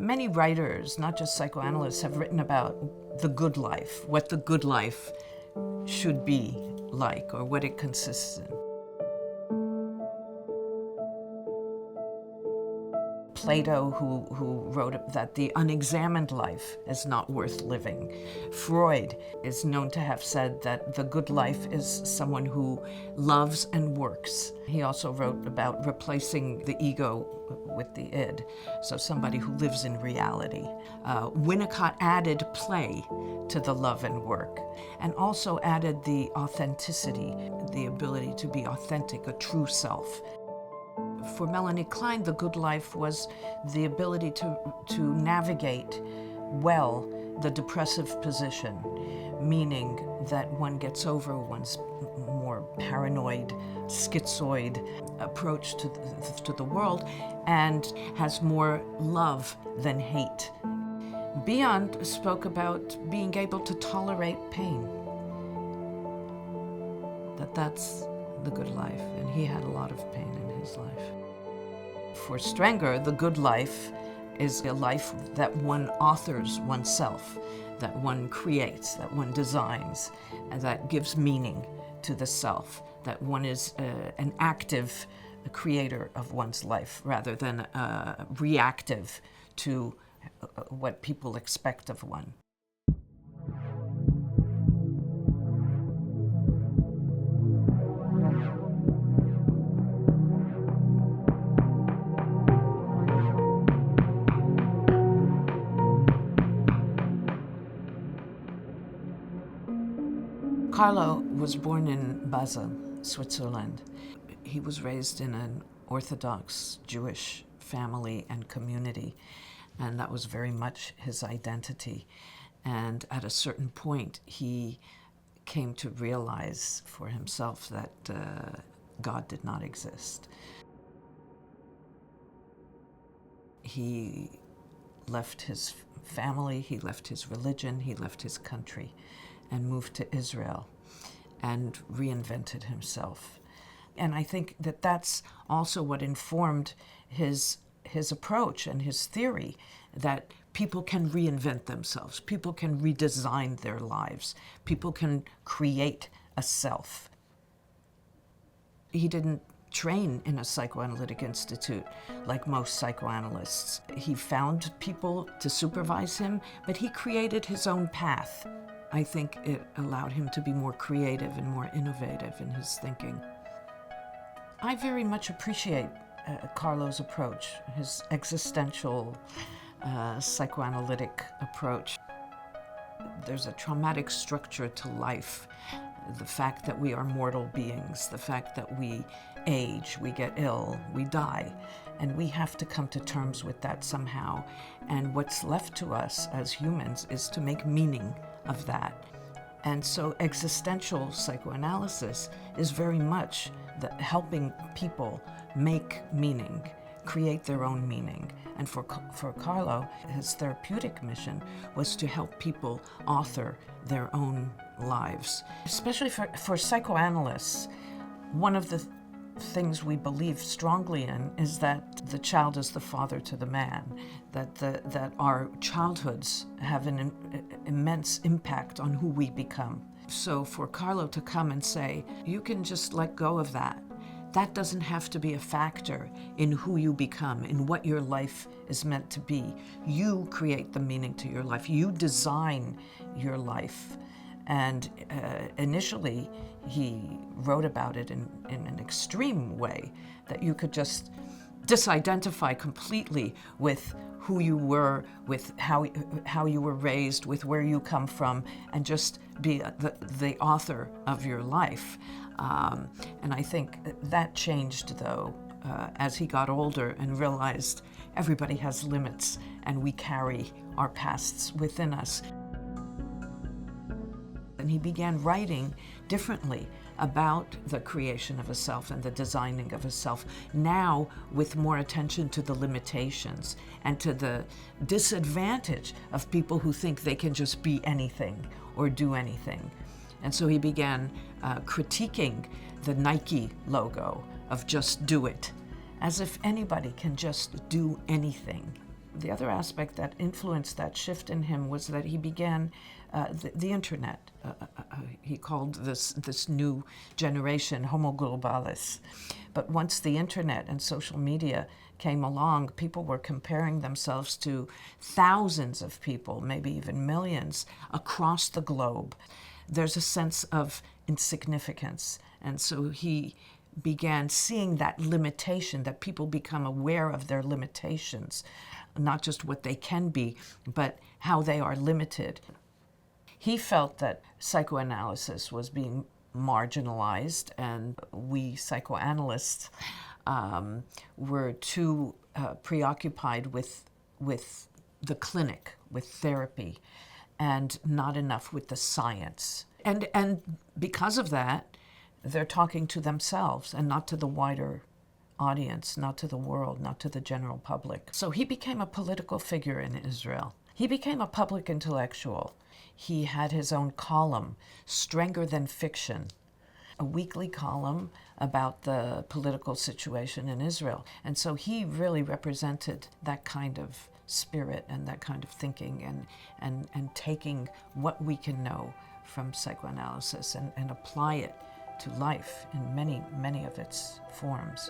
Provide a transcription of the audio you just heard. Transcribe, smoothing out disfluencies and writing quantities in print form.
Many writers, not just psychoanalysts, have written about the good life, what the good life should be like, or what it consists in. Plato, who wrote that the unexamined life is not worth living. Freud is known to have said that the good life is someone who loves and works. He also wrote about replacing the ego with the id, so somebody who lives in reality. Winnicott added play to the love and work, and also added the authenticity, the ability to be authentic, a true self. For Melanie Klein, the good life was the ability to navigate well the depressive position, meaning that one gets over one's more paranoid, schizoid approach to the world and has more love than hate. Beyond spoke about being able to tolerate pain, that's the good life, and he had a lot of pain in his life. For Strenger, the good life is a life that one authors oneself, that one creates, that one designs, and that gives meaning to the self, that one is an active creator of one's life rather than reactive to what people expect of one. Carlo was born in Basel, Switzerland. He was raised in an Orthodox Jewish family and community, and that was very much his identity. And at a certain point, he came to realize for himself that God did not exist. He left his family, he left his religion, he left his country, and moved to Israel and reinvented himself. And I think that that's also what informed his approach and his theory, that people can reinvent themselves, people can redesign their lives, people can create a self. He didn't train in a psychoanalytic institute like most psychoanalysts. He found people to supervise him, but he created his own path. I think it allowed him to be more creative and more innovative in his thinking. I very much appreciate Carlo's approach, his existential psychoanalytic approach. There's a traumatic structure to life. The fact that we are mortal beings, the fact that we age, we get ill, we die, and we have to come to terms with that somehow. And what's left to us as humans is to make meaning of that. And so existential psychoanalysis is very much helping people make meaning, create their own meaning. And for Carlo, his therapeutic mission was to help people author their own lives. Especially for psychoanalysts, one of the things we believe strongly in is that the child is the father to the man, that our childhoods have an immense impact on who we become. So for Carlo to come and say, you can just let go of that. That doesn't have to be a factor in who you become, in what your life is meant to be. You create the meaning to your life. You design your life. And initially, he wrote about it in an extreme way, that you could just disidentify completely with who you were, with how you were raised, with where you come from, and just be the author of your life. And I think that changed, though, as he got older and realized everybody has limits and we carry our pasts within us. And he began writing differently about the creation of a self and the designing of a self, now with more attention to the limitations and to the disadvantage of people who think they can just be anything or do anything. And so he began critiquing the Nike logo of just do it, as if anybody can just do anything. The other aspect that influenced that shift in him was that he began the internet. He called this new generation homo globalis. But once the internet and social media came along, people were comparing themselves to thousands of people, maybe even millions, across the globe. There's a sense of insignificance. And so he began seeing that limitation, that people become aware of their limitations, not just what they can be, but how they are limited. He felt that psychoanalysis was being marginalized, and we psychoanalysts were too preoccupied with the clinic, with therapy, and not enough with the science. And because of that, they're talking to themselves and not to the wider audience, not to the world, not to the general public. So he became a political figure in Israel. He became a public intellectual. He had his own column, Strenger Than Fiction, a weekly column about the political situation in Israel. And so he really represented that kind of spirit and that kind of thinking and taking what we can know from psychoanalysis and apply it to life in many, many of its forms.